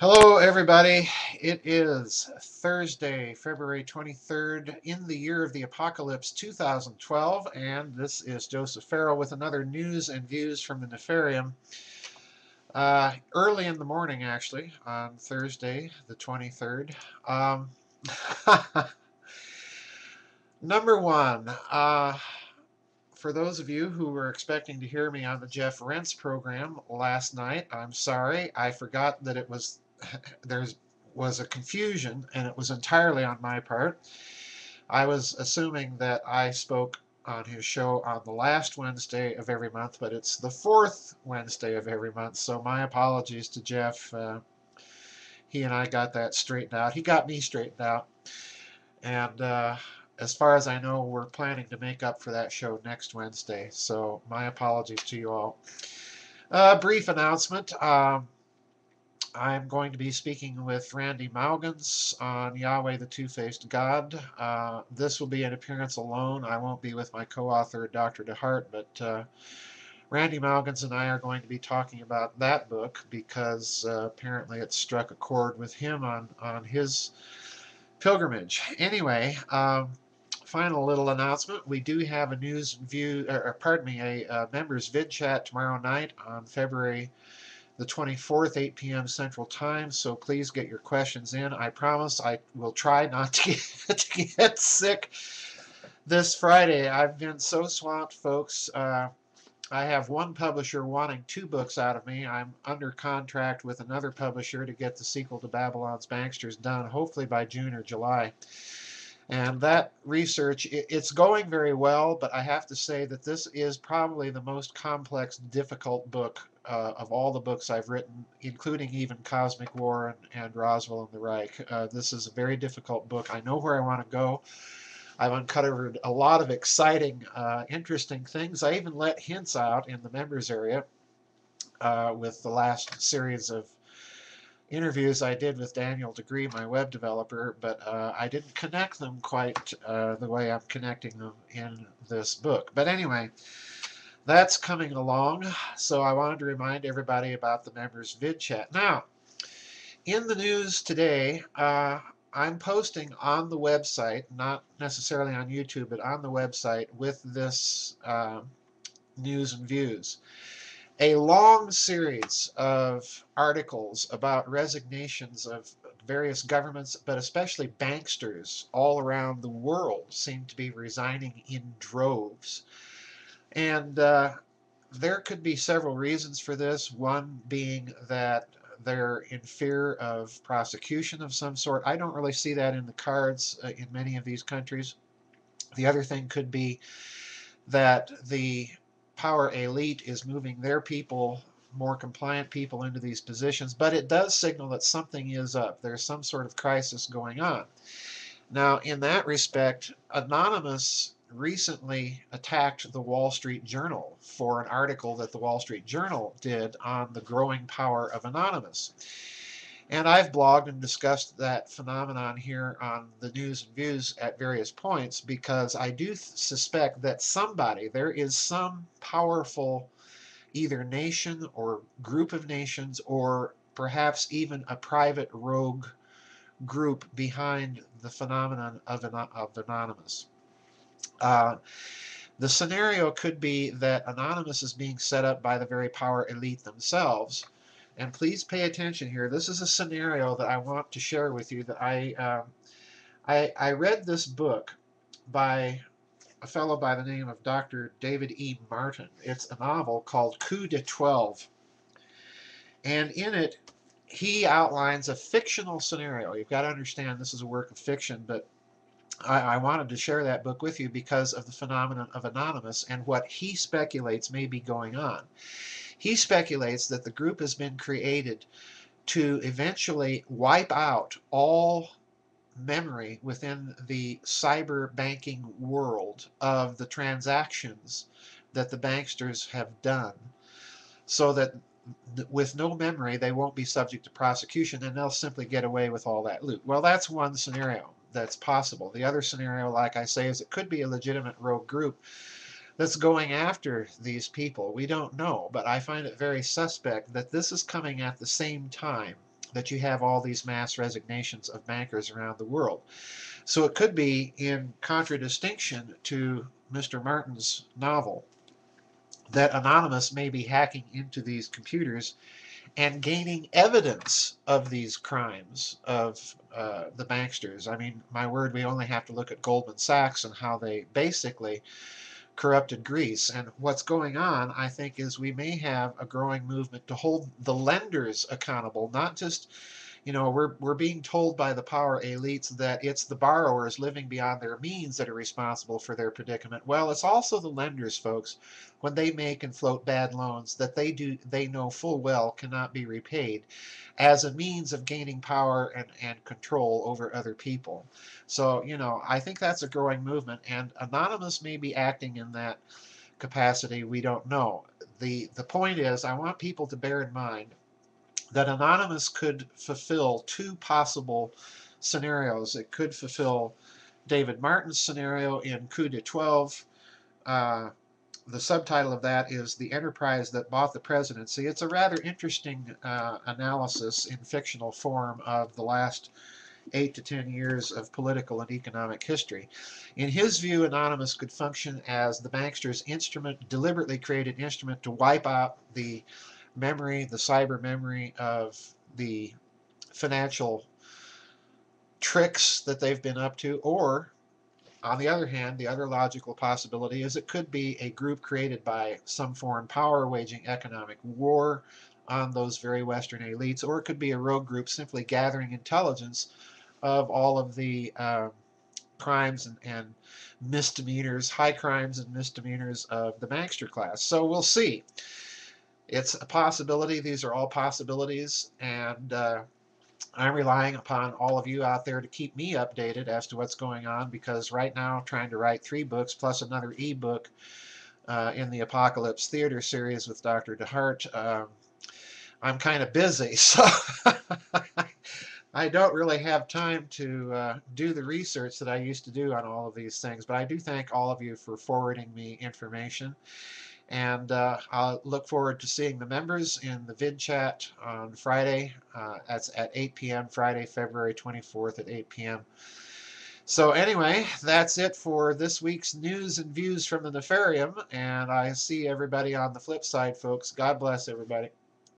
Hello, everybody. It is Thursday, February 23rd, in the year of the apocalypse 2012, and this is Joseph Farrell with another news and views from the Nefarium. Early in the morning, actually, on Thursday, the 23rd. Um, Number one, for those of you who were expecting to hear me on the Jeff Rentz program last night, I'm sorry. I forgot that it was there was a confusion, and it was entirely on my part. I was assuming that I spoke on his show on the last Wednesday of every month, but it's the fourth Wednesday of every month. So my apologies to Jeff. He and I got that straightened out. He got me straightened out, and as far as I know, we're planning to make up for that show next Wednesday. So my apologies to you all. Brief announcement. I'm going to be speaking with Randy Maugans on Yahweh the Two-Faced God. This will be an appearance alone. I won't be with my co-author, Dr. DeHart, but Randy Maugans and I are going to be talking about that book because apparently it struck a chord with him on his pilgrimage. Anyway, final little announcement. We do have a news view, or pardon me, a members vid chat tomorrow night on February the 24th, 8 p.m. Central Time, so please get your questions in. I promise I will try not to get sick this Friday. I've been so swamped, folks. I have one publisher wanting two books out of me. I'm under contract with another publisher to get the sequel to Babylon's Banksters done, hopefully by June or July. And that research, it's going very well, but I have to say that this is probably the most complex, difficult book of all the books I've written, including even Cosmic War and Roswell and the Reich. This is a very difficult book. I know where I want to go. I've uncovered a lot of exciting, interesting things. I even let hints out in the members area with the last series of interviews I did with Daniel Degree, my web developer, but I didn't connect them quite the way I'm connecting them in this book. But anyway, that's coming along, so I wanted to remind everybody about the members vid chat. Now, in the news today, I'm posting on the website, not necessarily on YouTube, but on the website with this news and views, a long series of articles about resignations of various governments, but especially banksters all around the world seem to be resigning in droves. And there could be several reasons for this, one being that they're in fear of prosecution of some sort. I don't really see that in the cards in many of these countries. The other thing could be that the power elite is moving their people, more compliant people, into these positions, but it does signal that something is up. There's some sort of crisis going on. Now, in that respect, Anonymous recently attacked the Wall Street Journal for an article that the Wall Street Journal did on the growing power of Anonymous. And I've blogged and discussed that phenomenon here on the news and views at various points because I do suspect that there is some powerful either nation or group of nations or perhaps even a private rogue group behind the phenomenon of Anonymous. Uh, the scenario could be that Anonymous is being set up by the very power elite themselves. And please pay attention here. This is a scenario that I want to share with you. That I read this book by a fellow by the name of Dr. David E. Martin. It's a novel called Coup de 12. And in it, he outlines a fictional scenario. You've got to understand this is a work of fiction, but I wanted to share that book with you because of the phenomenon of Anonymous and what he speculates may be going on. He speculates that the group has been created to eventually wipe out all memory within the cyber banking world of the transactions that the banksters have done, so that with no memory they won't be subject to prosecution and they'll simply get away with all that loot. Well, that's one scenario that's possible. The other scenario, like I say, is it could be a legitimate rogue group that's going after these people. We don't know, but I find it very suspect that this is coming at the same time that you have all these mass resignations of bankers around the world. So it could be in contradistinction to Mr. Martin's novel that Anonymous may be hacking into these computers and gaining evidence of these crimes of the banksters. I mean, my word, we only have to look at Goldman Sachs and how they basically corrupted Greece. And what's going on, I think, is we may have a growing movement to hold the lenders accountable, not just, we're being told by the power elites that it's the borrowers living beyond their means that are responsible for their predicament. Well, it's also the lenders, folks, when they make and float bad loans that they know full well cannot be repaid as a means of gaining power and control over other people. So, I think that's a growing movement, and Anonymous may be acting in that capacity. We don't know. The point is, I want people to bear in mind that Anonymous could fulfill two possible scenarios. It could fulfill David Martin's scenario in Coup de 12. Uh, the subtitle of that is The Enterprise That Bought the Presidency. It's a rather interesting analysis in fictional form of the last 8 to 10 years of political and economic history. In his view, Anonymous could function as the bankster's instrument, deliberately created instrument to wipe out the memory, the cyber memory of the financial tricks that they've been up to. Or, on the other hand, the other logical possibility is it could be a group created by some foreign power waging economic war on those very Western elites, or it could be a rogue group simply gathering intelligence of all of the crimes and misdemeanors, high crimes and misdemeanors of the bankster class. So we'll see. It's a possibility. These are all possibilities, and I'm relying upon all of you out there to keep me updated as to what's going on, because right now I'm trying to write 3 books plus another ebook in the Apocalypse Theater series with Dr. DeHart. I'm kind of busy, so I don't really have time to do the research that I used to do on all of these things, but I do thank all of you for forwarding me information. And I'll look forward to seeing the members in the vid chat on Friday. That's at 8 p.m. Friday, February 24th at 8 p.m. So anyway, that's it for this week's news and views from the Nefarium. And I see everybody on the flip side, folks. God bless everybody.